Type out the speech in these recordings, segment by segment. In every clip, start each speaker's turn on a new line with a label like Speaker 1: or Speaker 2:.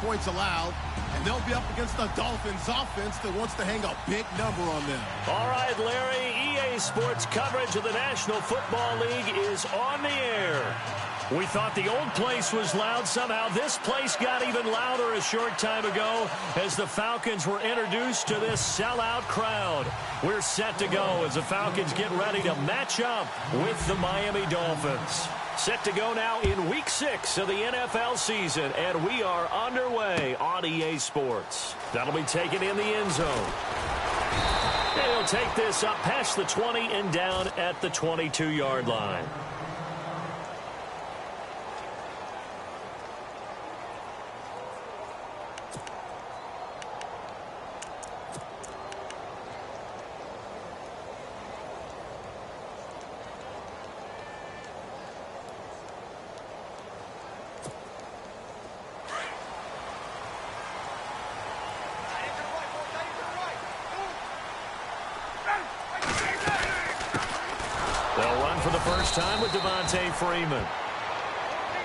Speaker 1: points allowed, and they'll be up against the Dolphins offense that wants to hang a big number on them.
Speaker 2: All right, Larry, EA Sports coverage of the National Football League is on the air. We thought the old place was loud. Somehow this place got even louder a short time ago as the Falcons were introduced to this sellout crowd. We're set to go as the Falcons get ready to match up with the Miami Dolphins. Set to go now in Week 6 of the NFL season, and we are underway on EA Sports. That'll be taken in the end zone. And he'll take this up past the 20 and down at the 22-yard line. Time with Devontae Freeman.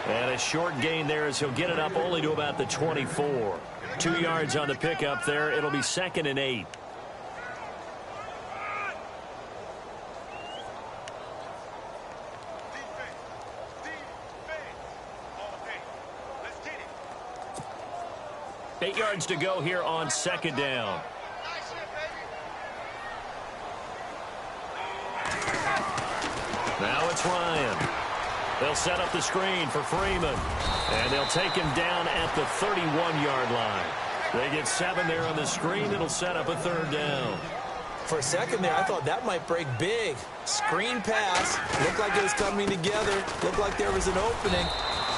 Speaker 2: And a short gain there as he'll get it up only to about the 24. 2 yards on the pickup there. It'll be 2nd and 8. Eight yards to go here on 2nd down. Now it's Ryan. They'll set up the screen for Freeman. And they'll take him down at the 31-yard line. They get 7 there on the screen. It'll set up a 3rd down.
Speaker 3: For a second there, I thought that might break big. Screen pass. Looked like it was coming together. Looked like there was an opening.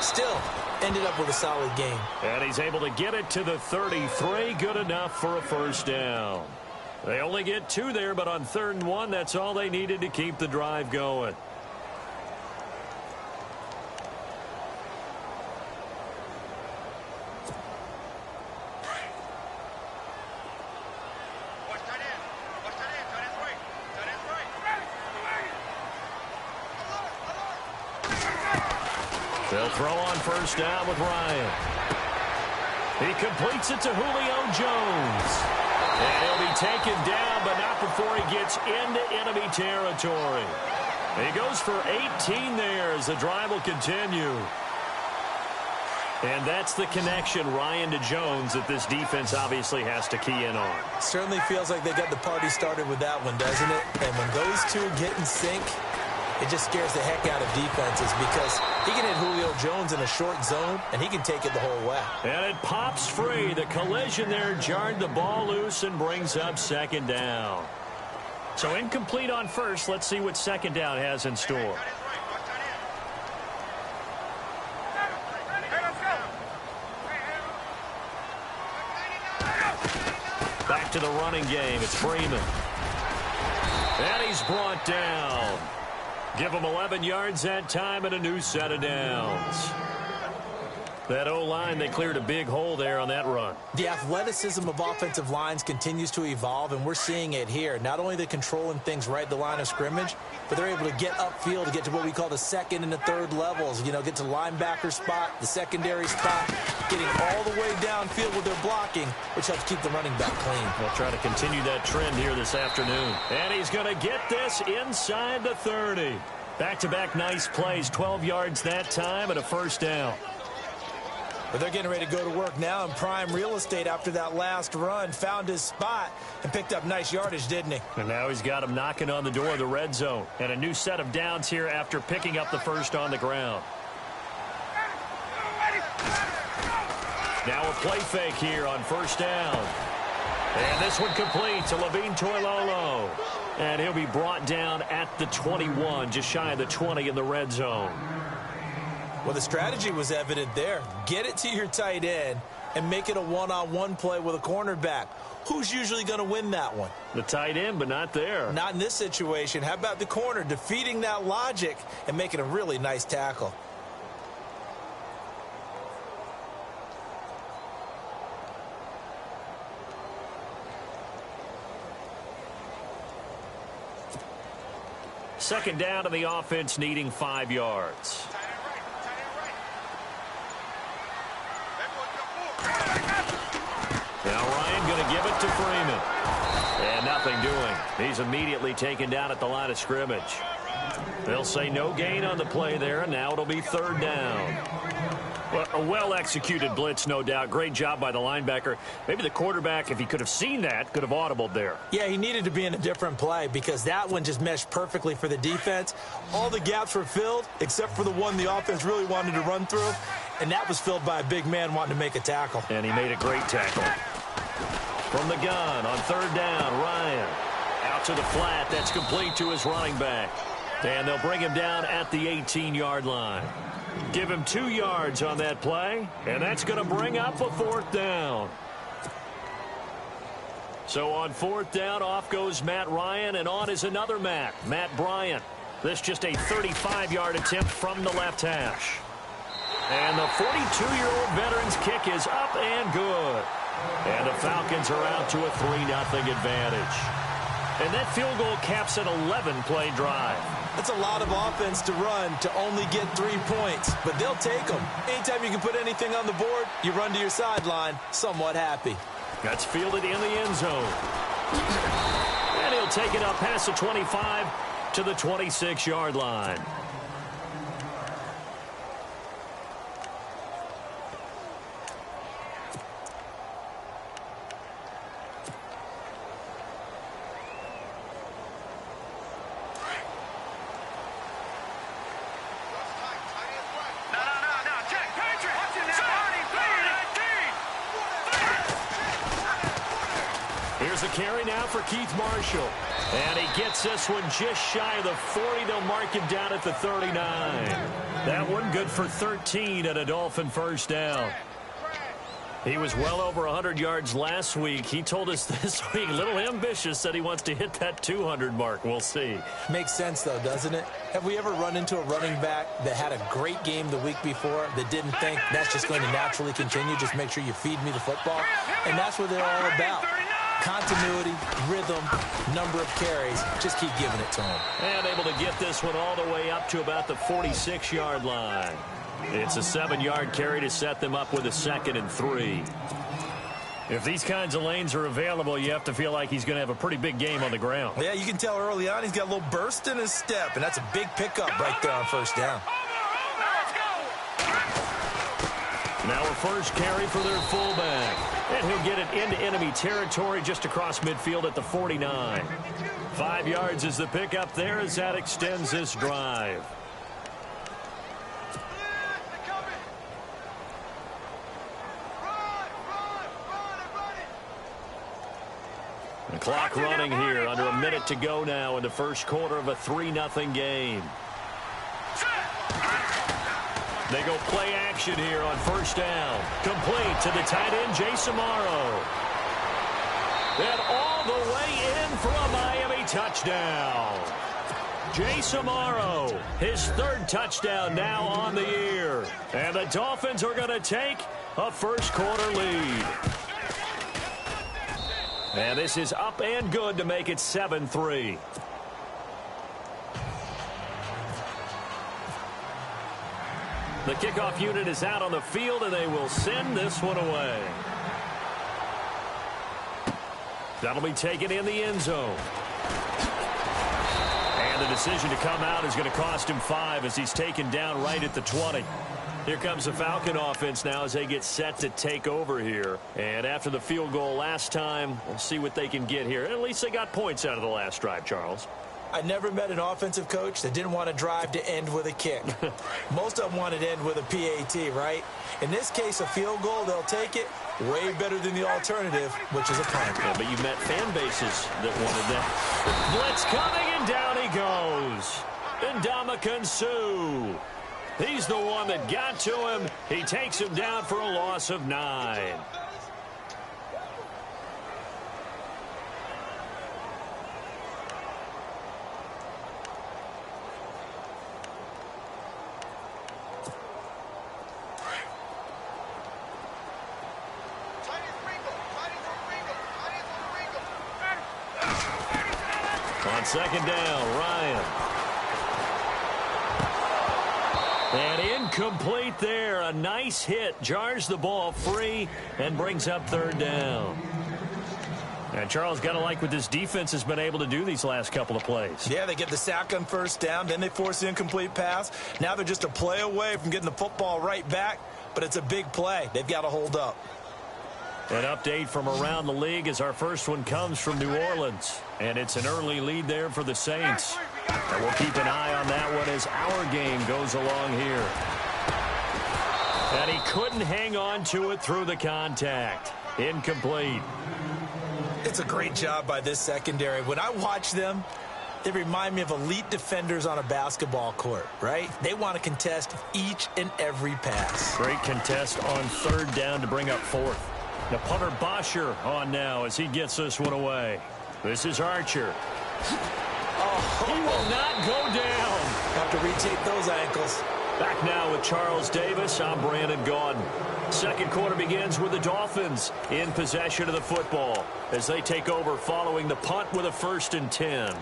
Speaker 3: Still, ended up with a solid gain.
Speaker 2: And he's able to get it to the 33. Good enough for a 1st down. They only get 2 there, but on 3rd and 1, that's all they needed to keep the drive going. They'll throw on 1st down with Ryan. He completes it to Julio Jones. And he'll be taken down, but not before he gets into enemy territory. He goes for 18 there as the drive will continue. And that's the connection, Ryan to Jones, that this defense obviously has to key in on.
Speaker 3: Certainly feels like they got the party started with that one, doesn't it? And when those two get in sync, it just scares the heck out of defenses because he can hit Julio Jones in a short zone, and he can take it the whole way.
Speaker 2: And it pops free. The collision there jarred the ball loose and brings up 2nd down. So incomplete on 1st. Let's see what 2nd down has in store. Back to the running game. It's Freeman. And he's brought down. Give him 11 yards that time and a new set of downs. That O-line, they cleared a big hole there on that run.
Speaker 3: The athleticism of offensive lines continues to evolve, and we're seeing it here. Not only the controlling things right at the line of scrimmage, but they're able to get upfield to get to what we call the 2nd and the 3rd levels. You know, get to the linebacker spot, the secondary spot, getting all the way downfield with their blocking, which helps keep the running back clean.
Speaker 2: They'll try to continue that trend here this afternoon. And he's going to get this inside the 30. Back-to-back nice plays, 12 yards that time and a 1st down.
Speaker 3: But they're getting ready to go to work now in prime real estate after that last run. Found his spot and picked up nice yardage, didn't he?
Speaker 2: And now he's got him knocking on the door of the red zone. And a new set of downs here after picking up the 1st on the ground. Now a play fake here on 1st down. And this one complete to Levine Toilolo. And he'll be brought down at the 21, just shy of the 20 in the red zone.
Speaker 3: Well, the strategy was evident there. Get it to your tight end and make it a one-on-one play with a cornerback. Who's usually going to win that one?
Speaker 2: The tight end, but not there.
Speaker 3: Not in this situation. How about the corner defeating that logic and making a really nice tackle?
Speaker 2: Second down to the offense needing 5 yards. give it to Freeman. And nothing doing. He's immediately taken down at the line of scrimmage. They'll say no gain on the play there, and now it'll be third down. Well, a well-executed blitz, no doubt. Great job by the linebacker. Maybe the quarterback, if he could have seen that, could have audibled there.
Speaker 3: Yeah, he needed to be in a different play because that one just meshed perfectly for the defense. All the gaps were filled except for the one the offense really wanted to run through, and that was filled by a big man wanting to make a tackle.
Speaker 2: And he made a great tackle. From the gun on third down, Ryan. Out to the flat. That's complete to his running back. And they'll bring him down at the 18-yard line. Give him 2 yards on that play, and that's going to bring up a fourth down. So on fourth down, off goes Matt Ryan, and on is another Matt Bryant. This just a 35-yard attempt from the left hash. And the 42-year-old veteran's kick is up and good. And the Falcons are out to a 3-0 advantage. And that field goal caps an 11-play drive.
Speaker 3: That's a lot of offense to run to only get 3 points, but they'll take them. Anytime you can put anything on the board, you run to your sideline somewhat happy.
Speaker 2: That's fielded in the end zone. And he'll take it up past the 25 to the 26-yard line. Here's a carry now for Keith Marshall. And he gets this one just shy of the 40. They'll mark him down at the 39. That one good for 13 at a Dolphin first down. He was well over 100 yards last week. He told us this week, a little ambitious, said he wants to hit that 200 mark. We'll see.
Speaker 3: Makes sense, though, doesn't it? Have we ever run into a running back that had a great game the week before that didn't think that's just going to naturally continue? Just make sure you feed me the football. And that's what they're all about. Continuity, rhythm, number of carries. Just keep giving it to him.
Speaker 2: And able to get this one all the way up to about the 46-yard line. It's a 7-yard carry to set them up with a 2nd and 3. If these kinds of lanes are available, you have to feel like he's going to have a pretty big game on the ground.
Speaker 3: Yeah, you can tell early on he's got a little burst in his step, and that's a big pickup right there on first down.
Speaker 2: Now a first carry for their fullback. And he'll get it into enemy territory just across midfield at the 49. 5 yards is the pickup there as that extends this drive. The clock running here, under a minute to go now in the first quarter of a 3-0 game. They go play action here on first down. Complete to the tight end, Jason Morrow. And all the way in for a Miami touchdown. Jason Morrow, his 3rd touchdown now on the year. And the Dolphins are going to take a first quarter lead. And this is up and good to make it 7-3. The kickoff unit is out on the field, and they will send this one away. That'll be taken in the end zone. And the decision to come out is going to cost him 5 as he's taken down right at the 20. Here comes the Falcon offense now as they get set to take over here. And after the field goal last time, we'll see what they can get here. At least they got points out of the last drive, Charles.
Speaker 3: I never met an offensive coach that didn't want to drive to end with a kick. Most of them wanted to end with a PAT, right? In this case, a field goal, they'll take it. Way better than the alternative, which is a punt.
Speaker 2: Yeah, but you met fan bases that wanted that. Blitz coming, and down he goes. Ndamukong Suh. He's the one that got to him. He takes him down for a loss of 9. On second down, Ryan. And incomplete there. A nice hit. Jars the ball free and brings up third down. And Charles, got to like what this defense has been able to do these last couple of plays.
Speaker 3: Yeah, they get the sack on first down, then they force the incomplete pass. Now they're just a play away from getting the football right back, but it's a big play. They've got to hold up.
Speaker 2: An update from around the league as our first one comes from New Orleans. And it's an early lead there for the Saints. And we'll keep an eye on that one as our game goes along here. And he couldn't hang on to it through the contact. Incomplete.
Speaker 3: It's a great job by this secondary. When I watch them, they remind me of elite defenders on a basketball court, right? They want to contest each and every pass.
Speaker 2: Great contest on third down to bring up fourth. The punter Bosher on now as he gets this one away. This is Archer. Oh, he will not go down.
Speaker 3: Have to retake those ankles.
Speaker 2: Back now with Charles Davis. I'm Brandon Gaudin. Second quarter begins with the Dolphins in possession of the football as they take over following the punt with a 1st and 10.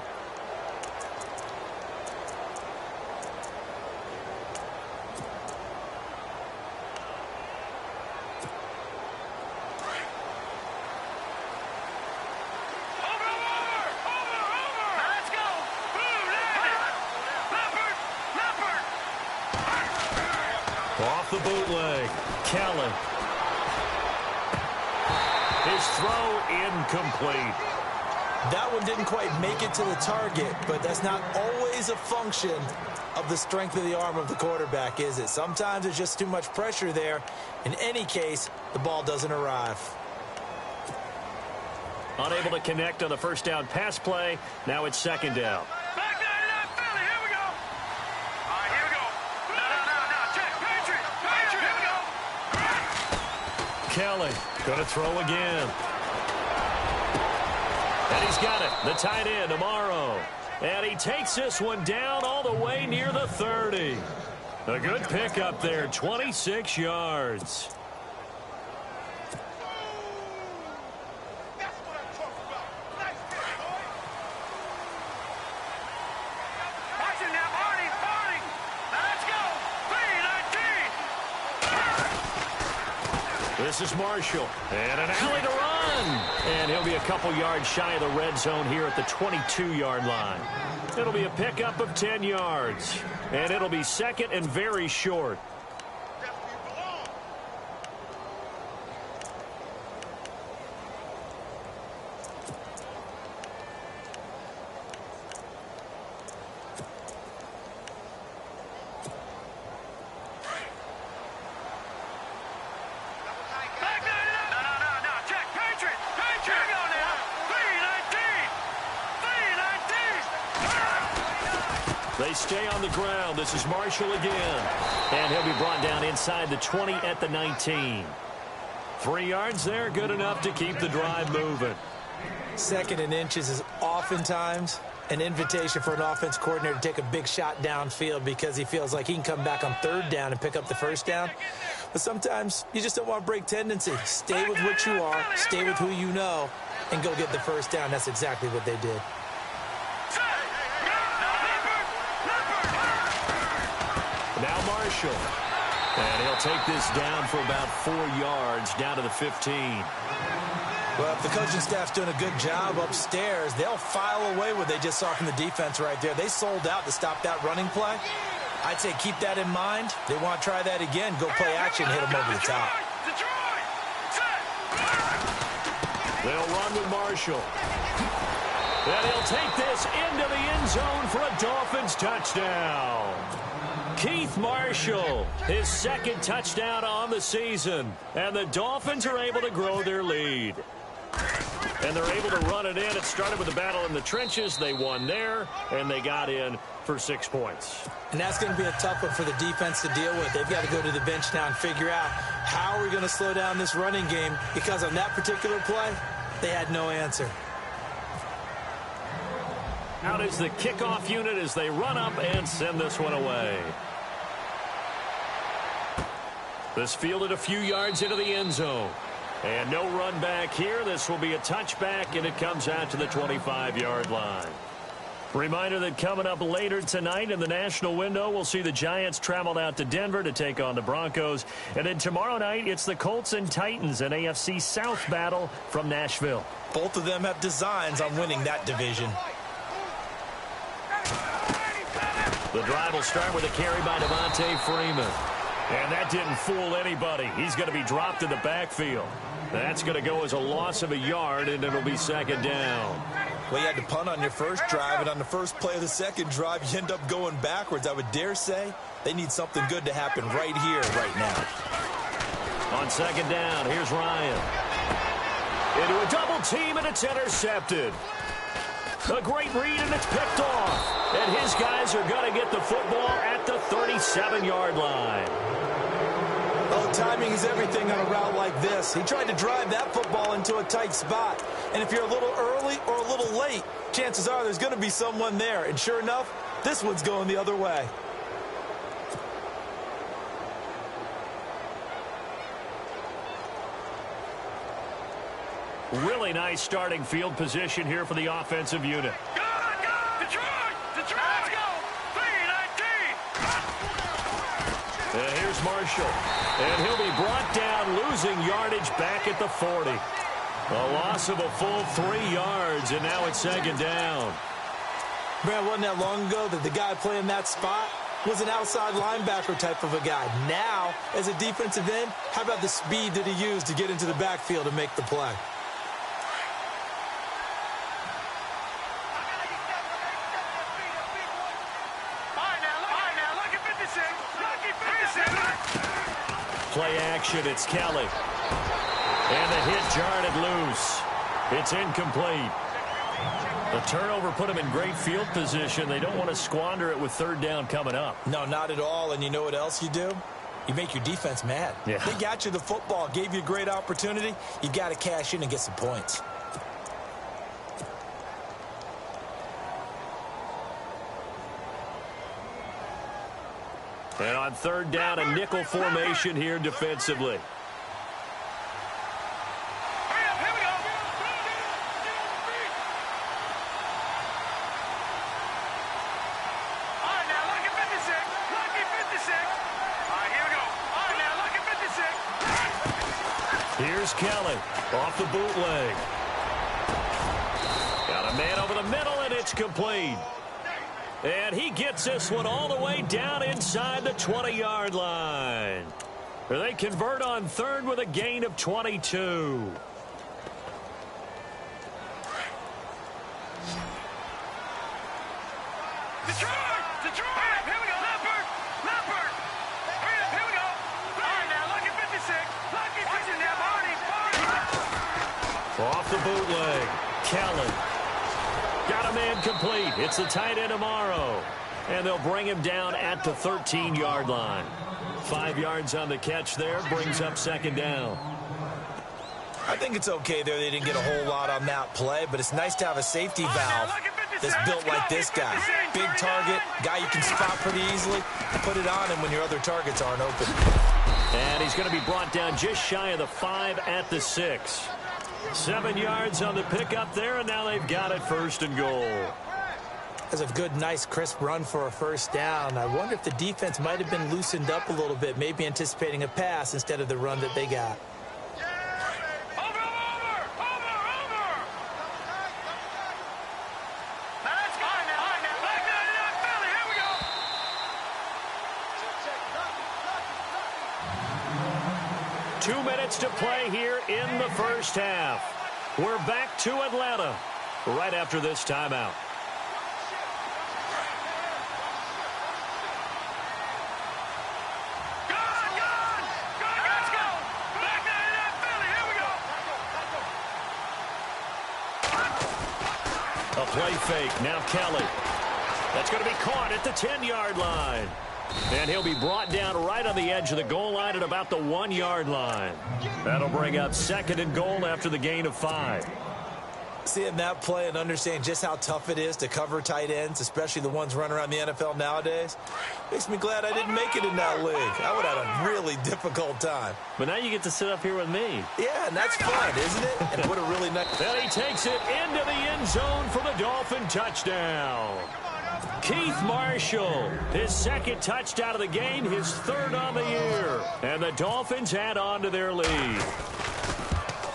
Speaker 2: Off the bootleg, Kelly. His throw incomplete.
Speaker 3: That one didn't quite make it to the target, but that's not always a function of the strength of the arm of the quarterback, is it? Sometimes there's just too much pressure there. In any case, the ball doesn't arrive.
Speaker 2: Unable to connect on the first down pass play. Now it's second down. Kelly going to throw again. And he's got it. The tight end, Amaro. And he takes this one down all the way near the 30. A good pickup there, 26 yards. This is Marshall, and an alley to run. And he'll be a couple yards shy of the red zone here at the 22-yard line. It'll be a pickup of 10 yards, and it'll be second and very short. They stay on the ground. This is Marshall again. And he'll be brought down inside the 20 at the 19. 3 yards there, good enough to keep the drive moving. 2nd and inches is oftentimes an invitation for an offense coordinator to take a big shot downfield because he feels like he can come back on 3rd down and pick up the 1st down. But sometimes you just don't want to break tendency. Stay with what you are, stay with who you know, and go get the 1st down. That's exactly what they did. Now Marshall. And he'll take this down for about 4 yards down to the 15. Well, if the coaching staff's doing a good job upstairs, they'll file away what they just saw from the defense right there. They sold out to stop that running play. I'd say keep that in mind. They want to try that again. Go play action, hit them over the top. They'll run with Marshall. And he'll take this into the end zone for a Dolphins touchdown. Keith Marshall, his 2nd touchdown on the season. And the Dolphins are able to grow their lead. And they're able to run it in. It started with a battle in the trenches. They won there, and they got in for 6 points. And that's going to be a tough one for the defense to deal with. They've got to go to the bench now and figure out how are we going to slow down this running game, because on that particular play, they had no answer. Out is the kickoff unit as they run up and send this one away. This fielded a few yards into the end zone. And no run back here. This will be a touchback, and it comes out to the 25-yard line. Reminder that coming up later tonight in the national window, we'll see the Giants travel out to Denver to take on the Broncos. And then tomorrow night, it's the Colts and Titans, an AFC South battle from Nashville.
Speaker 3: Both of them have designs on winning that division.
Speaker 2: The drive will start with a carry by Devontae Freeman. And that didn't fool anybody. He's going to be dropped in the backfield. That's going to go as a loss of a yard, and it'll be second down.
Speaker 3: Well, you had to punt on your first drive, and on the first play of the second drive, you end up going backwards. I would dare say they need something good to happen right here, right now.
Speaker 2: On second down, here's Ryan. Into a double team, and it's intercepted. A great read, and it's picked off. And his guys are going to get the football at the 37-yard line.
Speaker 3: Oh, timing is everything on a route like this. He tried to drive that football into a tight spot. And if you're a little early or a little late, chances are there's going to be someone there. And sure enough, this one's going the other way.
Speaker 2: Really nice starting field position here for the offensive unit. And here's Marshall. And he'll be brought down, losing yardage back at the 40. A loss of a full 3 yards, and now it's second down.
Speaker 3: Man, wasn't that long ago that the guy playing that spot was an outside linebacker type of a guy. Now, as a defensive end, how about the speed that he used to get into the backfield and make the play?
Speaker 2: Play action, it's Kelly. And the hit jarred it loose. It's incomplete. The turnover put them in great field position. They don't want to squander it with third down coming up.
Speaker 3: No, not at all. And you know what else you do? You make your defense mad.
Speaker 2: Yeah.
Speaker 3: They got you the football, gave you a great opportunity. You got to cash in and get some points.
Speaker 2: And on third down, a nickel formation here defensively. Here's Kelly off the bootleg. Got a man over the middle, and it's complete. And he gets this one all the way down inside the 20-yard line. They convert on third with a gain of 22. Off the bootleg, Kelly. Got a man complete. It's the tight end tomorrow. And they'll bring him down at the 13-yard line. 5 yards on the catch there, brings up second down.
Speaker 3: I think it's okay there. They didn't get a whole lot on that play, but it's nice to have a safety valve that's built like this guy. Big target, guy you can spot pretty easily. Put it on him when your other targets aren't open.
Speaker 2: And he's going to be brought down just shy of the 5 at the 6. 7 yards on the pickup there, and now they've got it first and goal.
Speaker 3: That's a good, nice, crisp run for a first down. I wonder if the defense might have been loosened up a little bit, maybe anticipating a pass instead of the run that they got.
Speaker 2: To play here in the first half. We're back to Atlanta right after this timeout. A play fake. Now Kelly. That's going to be caught at the 10-yard line. And he'll be brought down right on the edge of the goal line at about the 1-yard line. That'll bring up second and goal after the gain of 5.
Speaker 3: Seeing that play and understanding just how tough it is to cover tight ends, especially the ones running around the NFL nowadays, makes me glad I didn't make it in that league. I would have had a really difficult time.
Speaker 2: But now you get to sit up here with me.
Speaker 3: Yeah, and that's fun, isn't it? And what a really nice...
Speaker 2: And he takes it into the end zone for the Dolphin touchdown. Keith Marshall, his second touchdown of the game, his third on the year. And the Dolphins add on to their lead.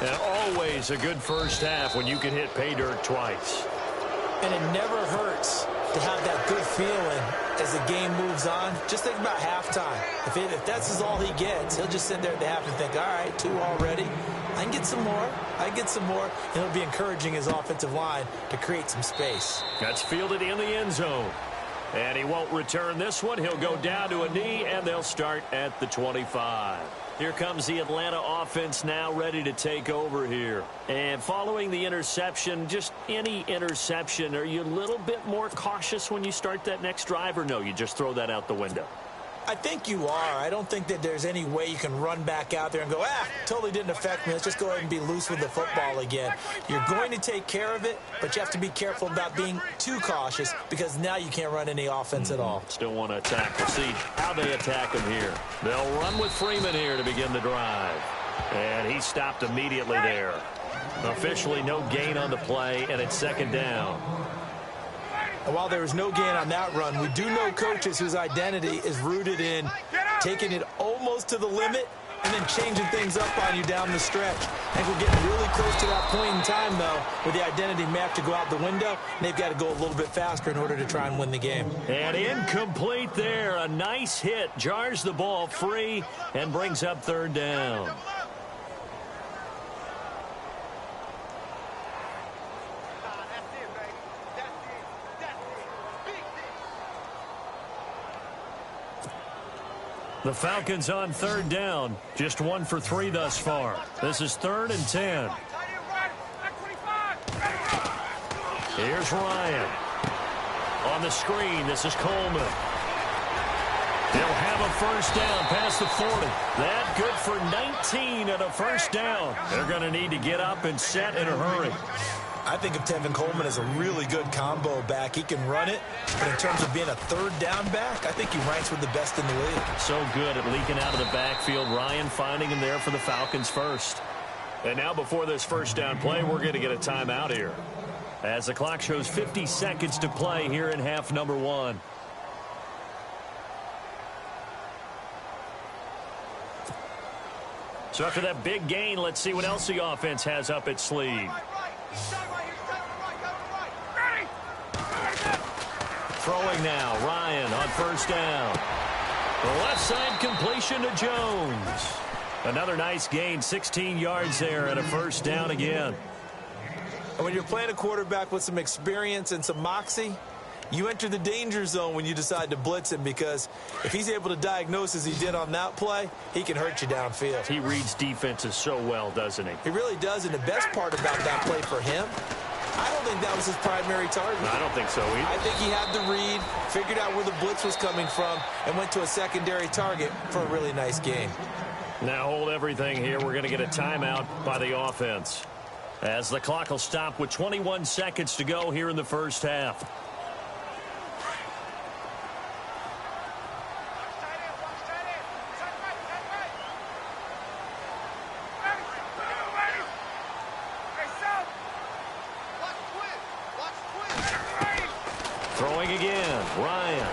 Speaker 2: And always a good first half when you can hit pay dirt twice.
Speaker 3: And it never hurts to have that good feeling as the game moves on. Just think about halftime. If that's all he gets, he'll just sit there at the half and think, all right, 2 already. I can get some more. I can get some more. And he'll be encouraging his offensive line to create some space.
Speaker 2: That's fielded in the end zone. And he won't return this one. He'll go down to a knee, and they'll start at the 25. Here comes the Atlanta offense now ready to take over here. And following the interception, just any interception, are you a little bit more cautious when you start that next drive, or no, you just throw that out the window?
Speaker 3: I think you are. I don't think that there's any way you can run back out there and go, totally didn't affect me. Let's just go ahead and be loose with the football again. You're going to take care of it, but you have to be careful about being too cautious because now you can't run any offense at all.
Speaker 2: Still want to attack. We'll see how they attack him here. They'll run with Freeman here to begin the drive. And he stopped immediately there. Officially no gain on the play, and it's second down.
Speaker 3: And while there was no gain on that run, we do know coaches whose identity is rooted in taking it almost to the limit and then changing things up on you down the stretch. I think we're getting really close to that point in time, though, where the identity may have to go out the window, and they've got to go a little bit faster in order to try and win the game.
Speaker 2: And incomplete there. A nice hit. Jars the ball free and brings up third down. The Falcons on third down. Just 1 for 3 thus far. This is 3rd and 10. Here's Ryan. On the screen, this is Coleman. They'll have a first down past the 40. That good for 19 and a first down. They're going to need to get up and set in a hurry.
Speaker 3: I think of Tevin Coleman as a really good combo back. He can run it, but in terms of being a third down back, I think he ranks with the best in the league.
Speaker 2: So good at leaking out of the backfield. Ryan finding him there for the Falcons first. And now before this first down play, we're going to get a timeout here, as the clock shows 50 seconds to play here in half number 1. So after that big gain, let's see what else the offense has up its sleeve. Throwing now, Ryan on first down. The left side completion to Jones. Another nice gain, 16 yards there and a first down again.
Speaker 3: And when you're playing a quarterback with some experience and some moxie, you enter the danger zone when you decide to blitz him, because if he's able to diagnose as he did on that play, he can hurt you downfield.
Speaker 2: He reads defenses so well, doesn't he?
Speaker 3: He really does, and the best part about that play for him, I don't think that was his primary target.
Speaker 2: I don't think so either.
Speaker 3: I think he had the read, figured out where the blitz was coming from, and went to a secondary target for a really nice gain.
Speaker 2: Now hold everything here. We're going to get a timeout by the offense, as the clock will stop with 21 seconds to go here in the first half. Throwing again, Ryan.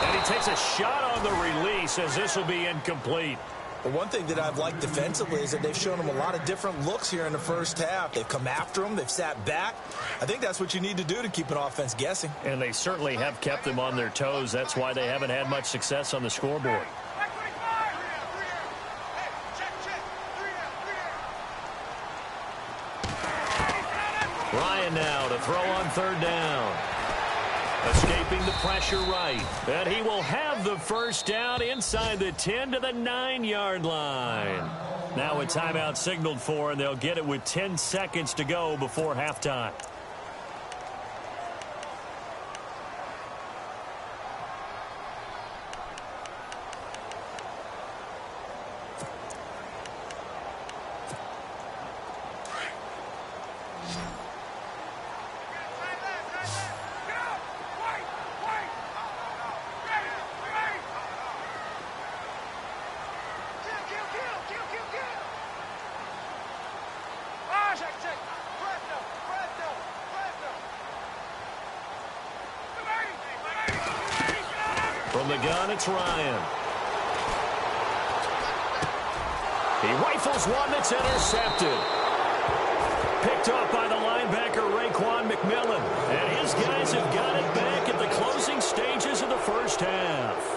Speaker 2: And he takes a shot on the release, as this will be incomplete.
Speaker 3: The one thing that I've liked defensively is that they've shown him a lot of different looks here in the first half. They've come after him. They've sat back. I think that's what you need to do to keep an offense guessing.
Speaker 2: And they certainly have kept them on their toes. That's why they haven't had much success on the scoreboard. Ryan now to throw on third down. Escaping the pressure right. And he will have the first down inside the 10 to the 9-yard line. Now a timeout signaled for, and they'll get it with 10 seconds to go before halftime. From the gun, it's Ryan. He rifles one that's intercepted. Picked off by the linebacker, Raekwon McMillan. And his guys have got it back at the closing stages of the first half.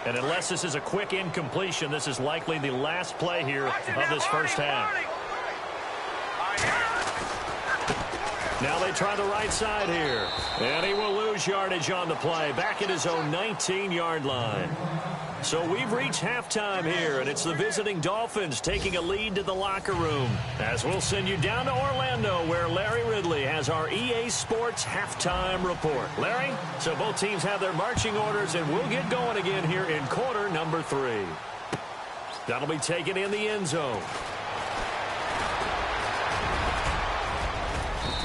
Speaker 2: And unless this is a quick incompletion, this is likely the last play here of this first half. Now they try the right side here. And he will lose yardage on the play. Back at his own 19-yard line. So we've reached halftime here, and it's the visiting Dolphins taking a lead to the locker room. As we'll send you down to Orlando, where Larry Ridley has our EA Sports halftime report. Larry, so both teams have their marching orders, and we'll get going again here in quarter number 3. That'll be taken in the end zone.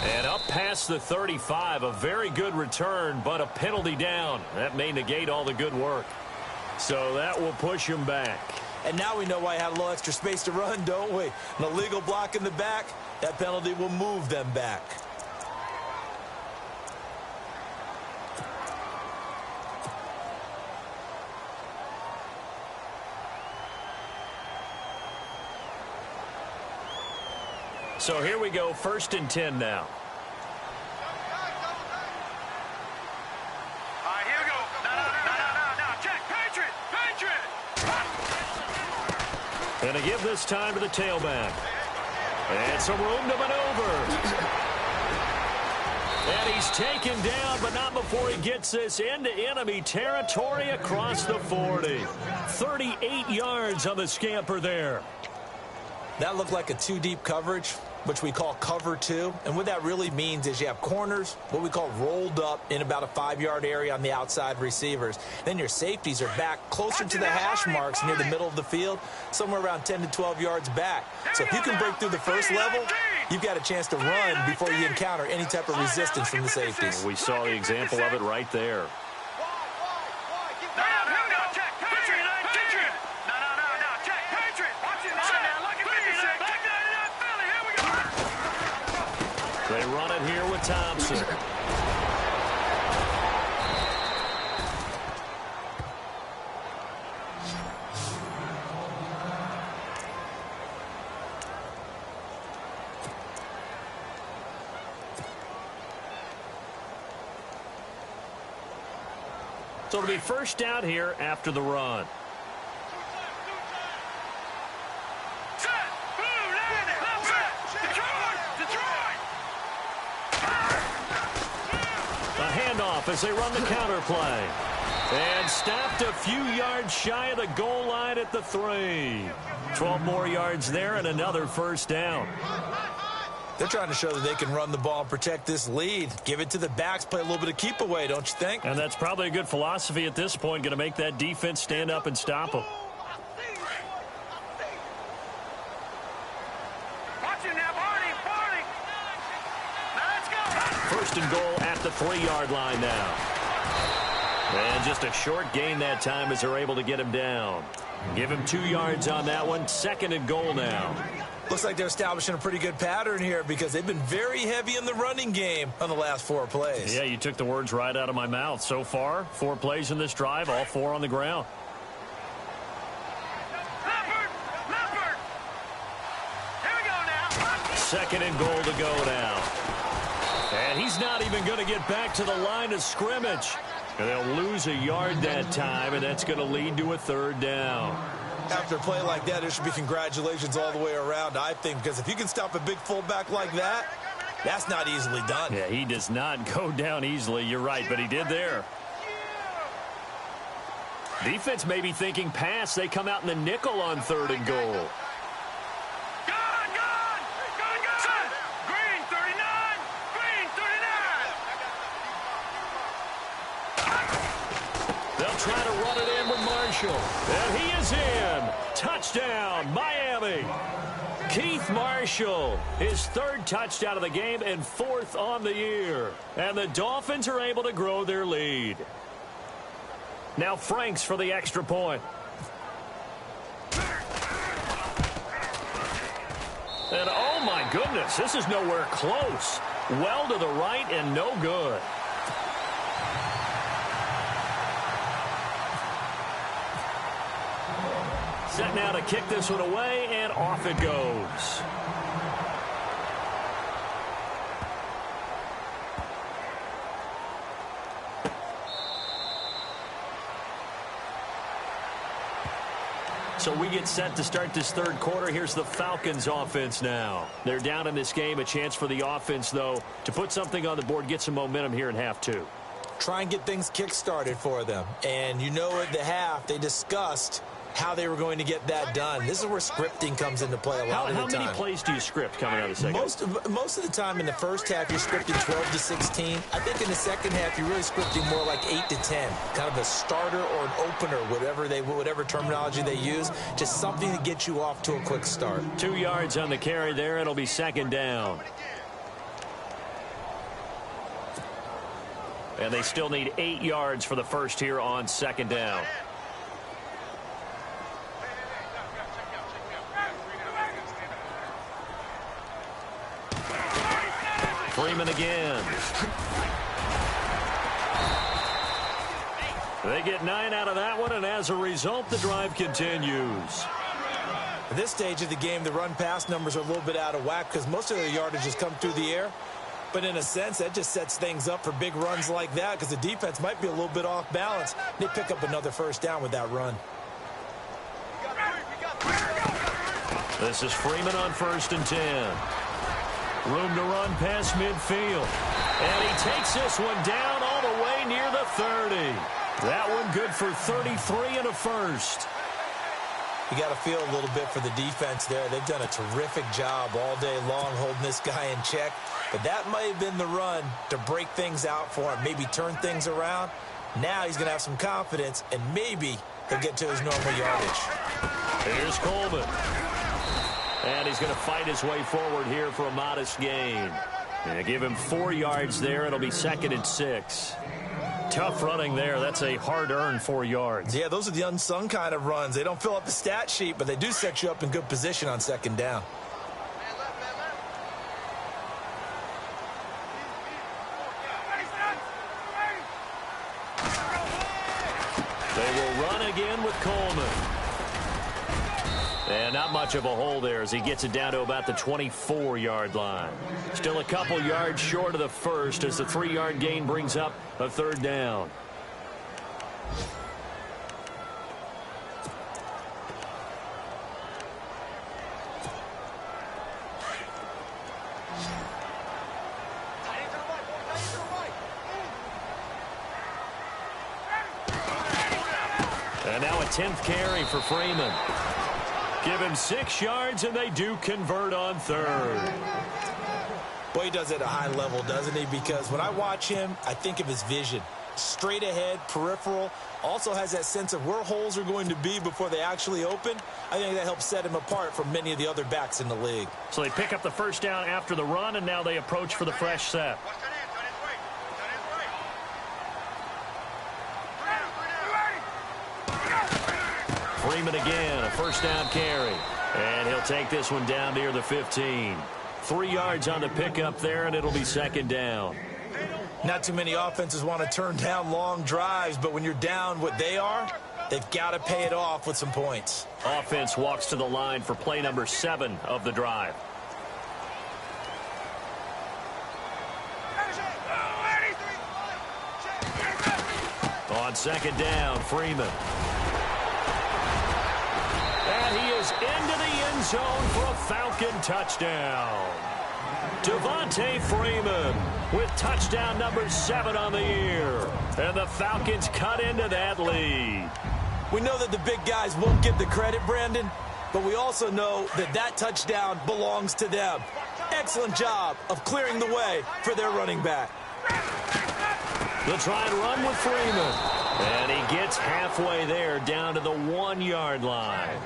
Speaker 2: And up past the 35, a very good return, but a penalty down. That may negate all the good work. So that will push him back.
Speaker 3: And now we know why I had a little extra space to run, don't we? An illegal block in the back, that penalty will move them back.
Speaker 2: So here we go, 1st and 10 now. And a give this time to the tailback. And some room to maneuver. And he's taken down, but not before he gets this into enemy territory across the 40. 38 yards on the scamper there.
Speaker 3: That looked like a 2-deep coverage, which we call cover 2. And what that really means is you have corners, what we call rolled up in about a 5-yard area on the outside receivers. Then your safeties are back closer to the hash marks near the middle of the field, somewhere around 10 to 12 yards back. So if you can break through the first level, you've got a chance to run before you encounter any type of resistance from the safeties.
Speaker 2: We saw the example of it right there. They run it here with Thompson. So it'll be first down here after the run. As they run the counter play. And stopped a few yards shy of the goal line at the 3. 12 more yards there and another first down.
Speaker 3: They're trying to show that they can run the ball and protect this lead. Give it to the backs, play a little bit of keep away, don't you think?
Speaker 2: And that's probably a good philosophy at this point, going to make that defense stand up and stop them. First and goal at the 3-yard line now. And just a short gain that time as they're able to get him down. Give him 2 yards on that one. 2nd and goal now.
Speaker 3: Looks like they're establishing a pretty good pattern here because they've been very heavy in the running game on the last 4 plays.
Speaker 2: Yeah, you took the words right out of my mouth. So far, 4 plays in this drive, all 4 on the ground.
Speaker 4: Here we go now.
Speaker 2: 2nd and goal to go now. And he's not even going to get back to the line of scrimmage. And they'll lose a yard that time, and that's going to lead to a 3rd down.
Speaker 3: After a play like that, there should be congratulations all the way around, I think, because if you can stop a big fullback like that, that's not easily done.
Speaker 2: Yeah, he does not go down easily. You're right, but he did there. Defense may be thinking pass. They come out in the nickel on 3rd and goal. Try to run it in with Marshall. And he is in. Touchdown, Miami. Keith Marshall, his third touchdown of the game and fourth on the year. And the Dolphins are able to grow their lead. Now Franks for the extra point. And oh my goodness, this is nowhere close. Well to the right and no good. Set now to kick this one away, and off it goes. So we get set to start this third quarter. Here's the Falcons offense now. They're down in this game. A chance for the offense, though, to put something on the board, get some momentum here in half two.
Speaker 3: Try and get things kick-started for them. And you know at the half, they discussed how they were going to get that done. This is where scripting comes into play a lot of the time.
Speaker 2: How many plays do you script coming out of the second?
Speaker 3: Most of the time in the first half, you're scripting 12 to 16. I think in the second half, you're really scripting more like 8 to 10. Kind of a starter or an opener, whatever terminology they use. Just something to get you off to a quick start.
Speaker 2: 2 yards on the carry there. It'll be second down. And they still need 8 yards for the first here on second down. Freeman again. They get 9 out of that one, and as a result, the drive continues.
Speaker 3: At this stage of the game, the run-pass numbers are a little bit out of whack because most of their yardage has come through the air. But in a sense, that just sets things up for big runs like that because the defense might be a little bit off balance. They pick up another first down with that run.
Speaker 2: This is Freeman on 1st and 10. Room to run past midfield. And he takes this one down all the way near the 30. That one good for 33 and a first.
Speaker 3: You got to feel a little bit for the defense there. They've done a terrific job all day long holding this guy in check. But that might have been the run to break things out for him, maybe turn things around. Now he's going to have some confidence, and maybe he'll get to his normal yardage.
Speaker 2: Here's Coleman. And he's going to fight his way forward here for a modest gain. And give him 4 yards there. It'll be 2nd and 6. Tough running there. That's a hard-earned 4 yards.
Speaker 3: Yeah, those are the unsung kind of runs. They don't fill up the stat sheet, but they do set you up in good position on second down.
Speaker 2: They will run again with Coleman. And not much of a hole there as he gets it down to about the 24-yard line. Still a couple yards short of the first as the 3-yard gain brings up a third down. And now a 10th carry for Freeman. Give him 6 yards, and they do convert on third.
Speaker 3: Boy, he does it at a high level, doesn't he? Because when I watch him, I think of his vision. Straight ahead, peripheral. Also has that sense of where holes are going to be before they actually open. I think that helps set him apart from many of the other backs in the league.
Speaker 2: So they pick up the first down after the run, and now they approach for the fresh set. Freeman again, a first down carry. And he'll take this one down near the 15. 3 yards on the pickup there, and it'll be second down.
Speaker 3: Not too many offenses want to turn down long drives, but when you're down what they are, they've got to pay it off with some points.
Speaker 2: Offense walks to the line for play number 7 of the drive. On second down, Freeman. And he is into the end zone for a Falcon touchdown. Devontae Freeman with touchdown number 7 on the year. And the Falcons cut into that lead.
Speaker 3: We know that the big guys won't get the credit, Brandon, but we also know that that touchdown belongs to them. Excellent job of clearing the way for their running back.
Speaker 2: They'll try and run with Freeman. And he gets halfway there, down to the 1-yard line.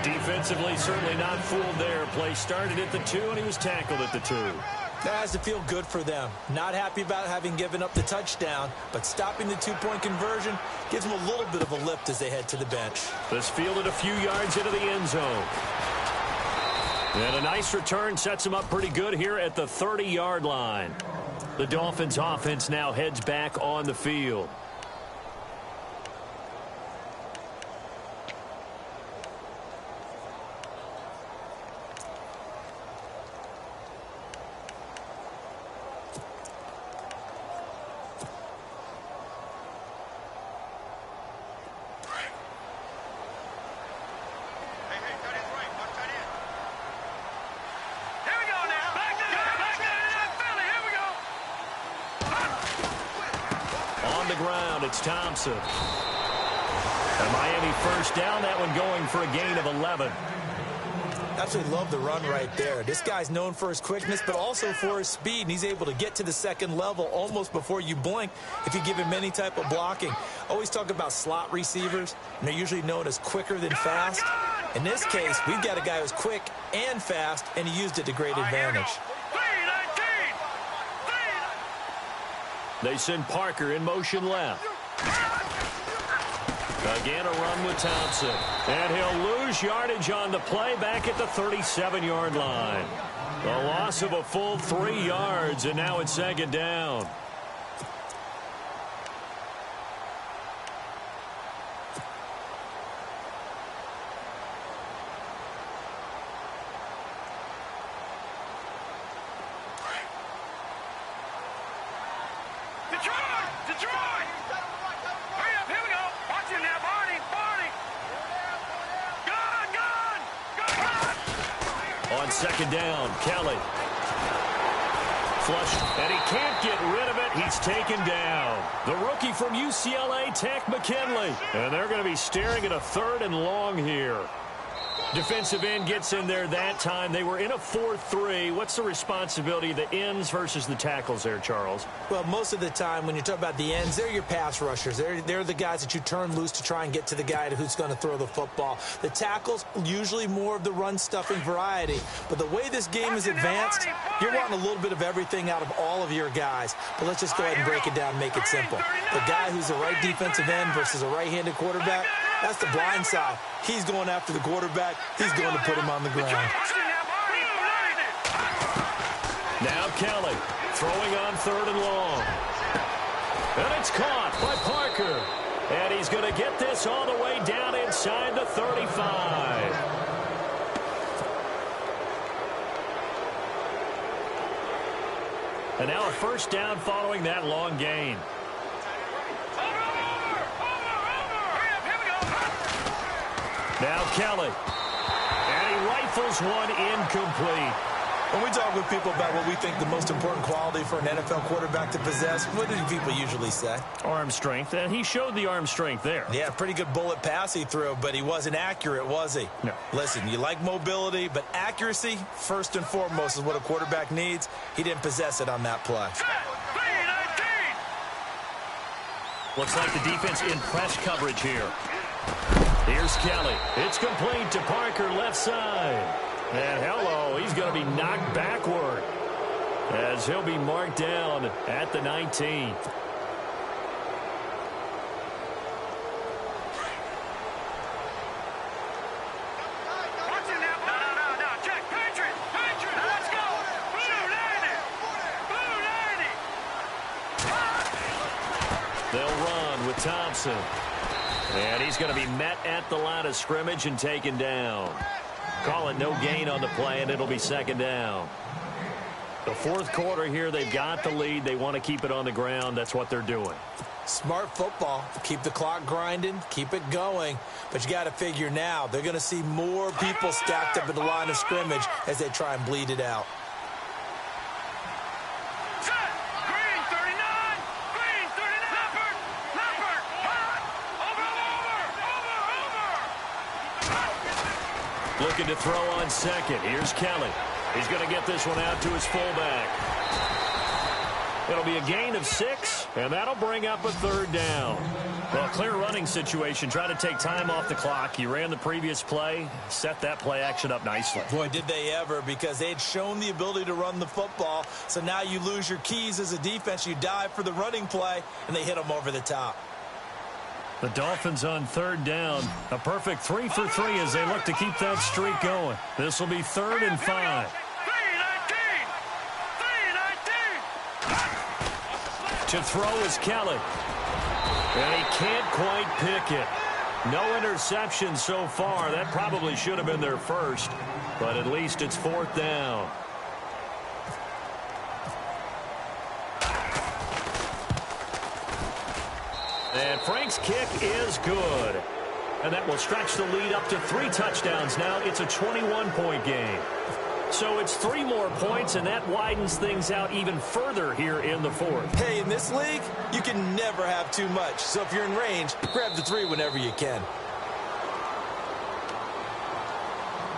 Speaker 2: Defensively, certainly not fooled there. Play started at the 2, and he was tackled at the 2.
Speaker 3: That has to feel good for them. Not happy about having given up the touchdown, but stopping the 2-point conversion gives them a little bit of a lift as they head to the bench.
Speaker 2: This fielded a few yards into the end zone. And a nice return sets them up pretty good here at the 30-yard line. The Dolphins offense now heads back on the field. It's Thompson. And Miami first down, that one going for a gain of 11.
Speaker 3: Absolutely love the run right there. This guy's known for his quickness, but also for his speed, and he's able to get to the second level almost before you blink if you give him any type of blocking. Always talk about slot receivers, and they're usually known as quicker than fast. In this case, we've got a guy who's quick and fast, and he used it to great advantage.
Speaker 2: They send Parker in motion left. Again, a run with Thompson. And he'll lose yardage on the play back at the 37-yard line. The loss of a full 3 yards, and now it's second down. Second down, Kelly. Flush, and he can't get rid of it. He's taken down. The rookie from UCLA, Tech McKinley. And they're going to be staring at a 3rd and long here. Defensive end gets in there that time. They were in a 4-3. What's the responsibility of the ends versus the tackles there, Charles?
Speaker 3: Well, most of the time when you talk about the ends, they're your pass rushers. They're the guys that you turn loose to try and get to the guy who's going to throw the football. The tackles, usually more of the run-stuffing variety. But the way this game is advanced, you're wanting a little bit of everything out of all of your guys. But let's just go ahead and break it down and make it simple. The guy who's the right defensive end versus a right-handed quarterback, that's the blind side. He's going after the quarterback. He's going to put him on the ground.
Speaker 2: Now Kelly throwing on 3rd and long. And it's caught by Parker. And he's going to get this all the way down inside the 35. And now a first down following that long gain. Now Kelly. And he rifles one incomplete.
Speaker 3: When we talk with people about what we think the most important quality for an NFL quarterback to possess, what do people usually say?
Speaker 2: Arm strength, and he showed the arm strength there.
Speaker 3: Yeah, pretty good bullet pass he threw, but he wasn't accurate, was he?
Speaker 2: No. Listen,
Speaker 3: you like mobility, but accuracy, first and foremost, is what a quarterback needs. He didn't possess it on that play.
Speaker 2: Looks like the defense in press coverage here. Here's Kelly. It's complete to Parker, left side. And hello, he's going to be knocked backward as he'll be marked down at the 19. They'll run with Thompson. And he's going to be met at the line of scrimmage and taken down. Call it no gain on the play, and it'll be second down. The 4th quarter here, they've got the lead. They want to keep it on the ground. That's what they're doing.
Speaker 3: Smart football. Keep the clock grinding. Keep it going. But you got to figure now, they're going to see more people stacked up at the line of scrimmage as they try and bleed it out.
Speaker 2: Looking to throw on second. Here's Kelly. He's going to get this one out to his fullback. It'll be a gain of 6, and that'll bring up a third down. Well, clear running situation. Try to take time off the clock. He ran the previous play, set that play action up nicely.
Speaker 3: Boy, did they ever, because they had shown the ability to run the football. So now you lose your keys as a defense. You dive for the running play, and they hit them over the top.
Speaker 2: The Dolphins on third down. A perfect 3 for 3 as they look to keep that streak going. This will be 3rd and 5. 3-19. To throw is Kelly. And he can't quite pick it. No interception so far. That probably should have been their first. But at least it's 4th down. And Frank's kick is good. And that will stretch the lead up to 3 touchdowns now. It's a 21-point game. So it's 3 more points, and that widens things out even further here in the 4th.
Speaker 3: Hey, in this league, you can never have too much. So if you're in range, grab the 3 whenever you can.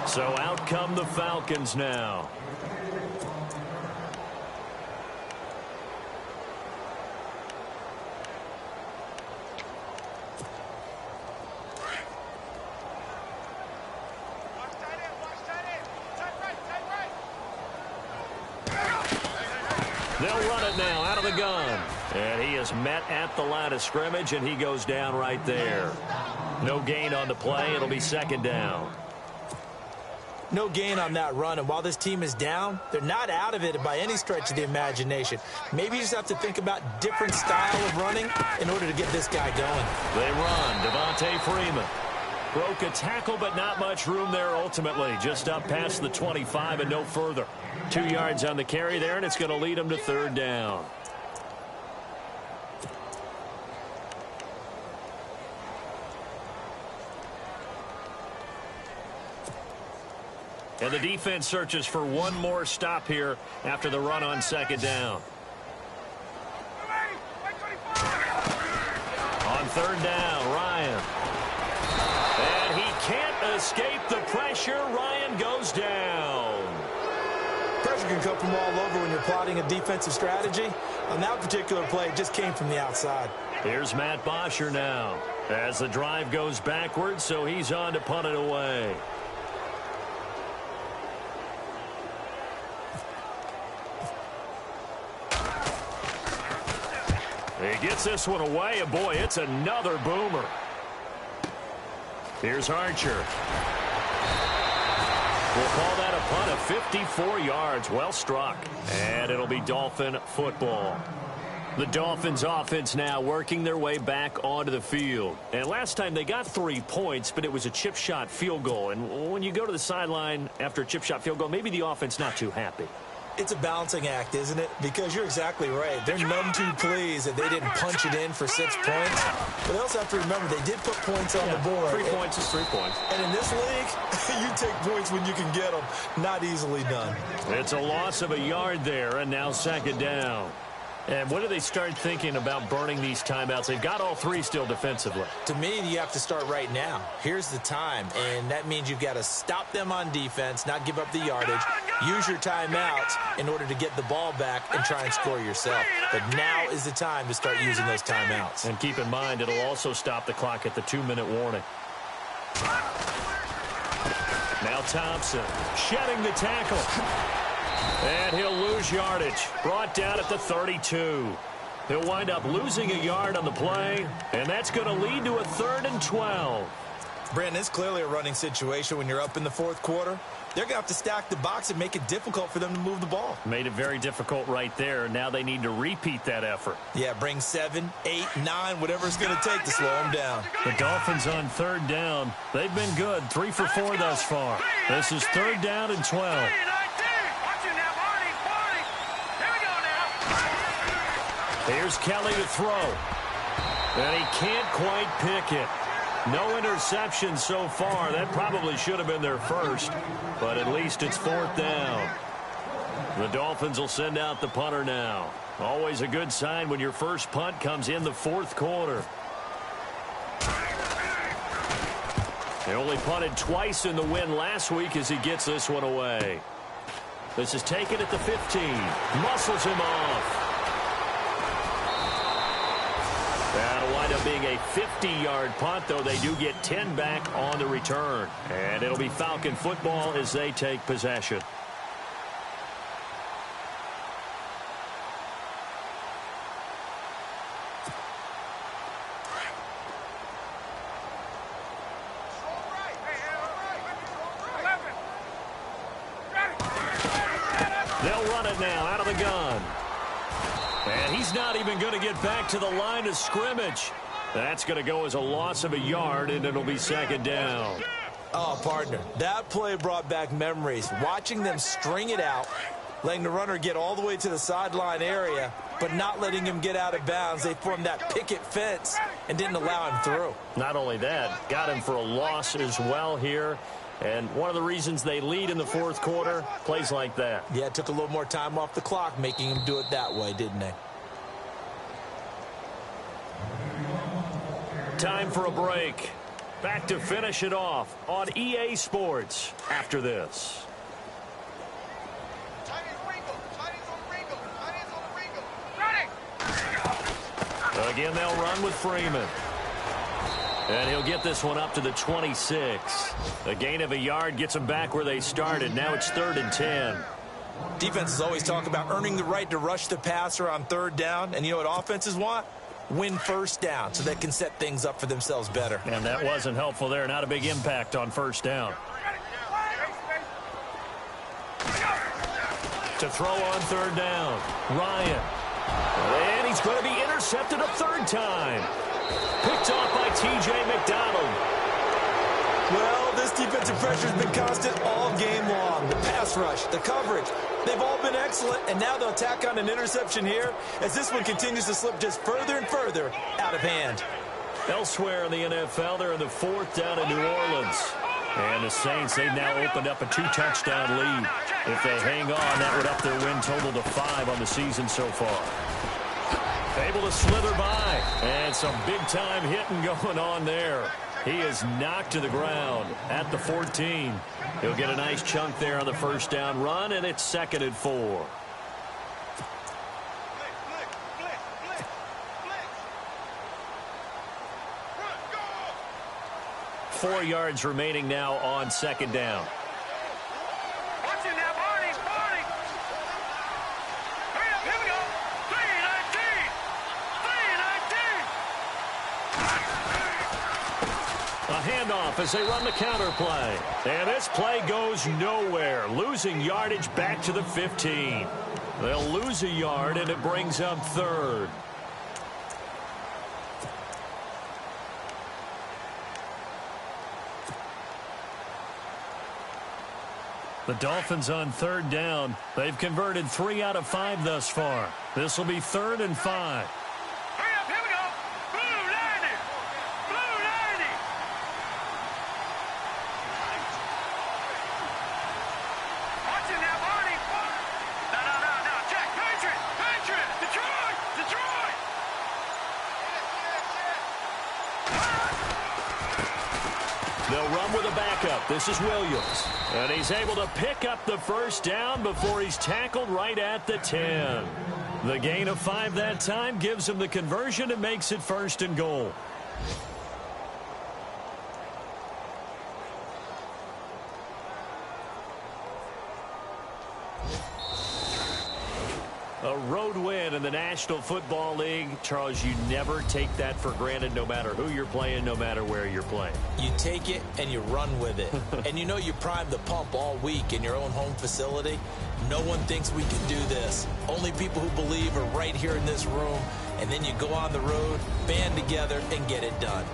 Speaker 2: So out come the Falcons now. They'll run it now out of the gun. And he is met at the line of scrimmage, and he goes down right there. No gain on the play. It'll be 2nd down.
Speaker 3: No gain on that run, and while this team is down, they're not out of it by any stretch of the imagination. Maybe you just have to think about different style of running in order to get this guy going.
Speaker 2: They run. Devontae Freeman. Broke a tackle, but not much room there ultimately. Just up past the 25 and no further. 2 yards on the carry there, and it's going to lead them to 3rd down. And the defense searches for one more stop here after the run on 2nd down. On 3rd down, Ryan. And he can't escape the pressure. Ryan goes down.
Speaker 3: Pressure can come from all over when you're plotting a defensive strategy. On that particular play, it just came from the outside.
Speaker 2: Here's Matt Bosher now as the drive goes backwards, so he's on to punt it away. He gets this one away, and boy, it's another boomer. Here's Archer. We'll call that a punt of 54 yards. Well struck. And it'll be Dolphin football. The Dolphins offense now working their way back onto the field. And last time they got 3 points, but it was a chip shot field goal. And when you go to the sideline after a chip shot field goal, maybe the offense not too happy.
Speaker 3: It's a balancing act, isn't it? Because you're exactly right. They're none too pleased that they didn't punch it in for 6 points. But they also have to remember they did put points on the board.
Speaker 2: 3 points is 3 points.
Speaker 3: And in this league, you take points when you can get them. Not easily done.
Speaker 2: It's a loss of a yard there, and now 2nd down. And when do they start thinking about burning these timeouts? They've got all 3 still defensively.
Speaker 3: To me, you have to start right now. Here's the time, and that means you've got to stop them on defense, not give up the yardage, use your timeouts in order to get the ball back and try and score yourself. But now is the time to start using those timeouts.
Speaker 2: And keep in mind, it'll also stop the clock at the 2-minute warning. Now Thompson shedding the tackle. And he'll lose yardage. Brought down at the 32. He'll wind up losing a yard on the play, and that's going to lead to a 3rd and 12.
Speaker 3: Brandon, it's clearly a running situation when you're up in the 4th quarter. They're going to have to stack the box and make it difficult for them to move the ball.
Speaker 2: Made it very difficult right there. Now they need to repeat that effort.
Speaker 3: Yeah, bring 7, 8, 9, whatever it's going to take to slow them down.
Speaker 2: The Dolphins on 3rd down. They've been good. 3 for 4 thus far. This is 3rd down and 12. Here's Kelly to throw. And he can't quite pick it. No interception so far. That probably should have been their first. But at least it's 4th down. The Dolphins will send out the punter now. Always a good sign when your first punt comes in the 4th quarter. They only punted twice in the win last week as he gets this one away. This is taken at the 15. Muscles him off. That'll wind up being a 50-yard punt, though they do get 10 back on the return. And it'll be Falcon football as they take possession. They'll run it now out of the gun. And he's not even going to get back to the line of scrimmage. That's going to go as a loss of a yard, and it'll be second down.
Speaker 3: Oh, partner, that play brought back memories. Watching them string it out, letting the runner get all the way to the sideline area, but not letting him get out of bounds. They formed that picket fence and didn't allow him through.
Speaker 2: Not only that, got him for a loss as well here. And one of the reasons they lead in the fourth quarter, plays like that.
Speaker 3: Yeah, it took a little more time off the clock, making him do it that way, didn't they?
Speaker 2: Time for a break. Back to finish it off on EA Sports after this. Again, they'll run with Freeman. And he'll get this one up to the 26. A gain of a yard gets them back where they started. Now it's 3rd and 10.
Speaker 3: Defenses always talk about earning the right to rush the passer on 3rd down. And you know what offenses want? Win first down so they can set things up for themselves better.
Speaker 2: And that wasn't helpful there. Not a big impact on 1st down. To throw on 3rd down. Ryan. And he's going to be intercepted a 3rd time. Picked off by T.J. McDonald.
Speaker 3: Well, this defensive pressure has been constant all game long. The pass rush, the coverage, they've all been excellent, and now they'll tack on an interception here as this one continues to slip just further and further out of hand.
Speaker 2: Elsewhere in the NFL, they're in the 4th down in New Orleans. And the Saints, they've now opened up a 2-touchdown lead. If they hang on, that would up their win total to 5 on the season so far. Able to slither by. And some big-time hitting going on there. He is knocked to the ground at the 14. He'll get a nice chunk there on the 1st down run, and it's 2nd and 4. Four yards remaining now on 2nd down.
Speaker 4: Watch it now, Barney, Barney. Hurry up, here we go. 3-19. 3-19.
Speaker 2: A handoff as they run the counter play. And this play goes nowhere. Losing yardage back to the 15. They'll lose a yard, and it brings up 3rd. The Dolphins on 3rd down. They've converted 3 out of 5 thus far. This will be 3rd and 5.
Speaker 4: Hurry up, here we go. Blue 90. Blue 90. Watch it now, Barney. No. Check. Patriot. Detroit.
Speaker 2: They'll run with a backup. This is Williams. And he's able to pick up the 1st down before he's tackled right at the 10. The gain of 5 that time gives him the conversion and makes it 1st and goal. A road win in the National Football League. Charles, you never take that for granted no matter who you're playing, no matter where you're playing.
Speaker 3: You take it and you run with it. And you know you primed the pump all week in your own home facility. No one thinks we can do this. Only people who believe are right here in this room. And then you go on the road, band together, and get it done.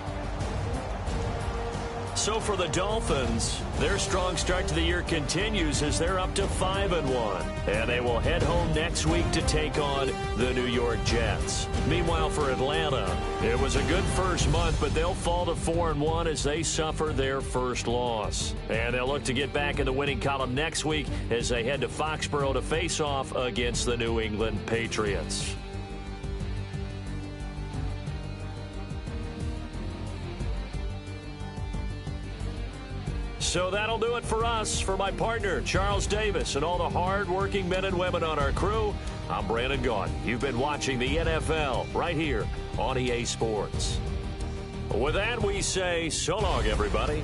Speaker 2: So for the Dolphins, their strong start to the year continues as they're up to 5-1. And they will head home next week to take on the New York Jets. Meanwhile, for Atlanta, it was a good first month, but they'll fall to 4-1 as they suffer their first loss. And they'll look to get back in the winning column next week as they head to Foxborough to face off against the New England Patriots. So that'll do it for us. For my partner, Charles Davis, and all the hard-working men and women on our crew, I'm Brandon Gaudin. You've been watching the NFL right here on EA Sports. With that, we say so long, everybody.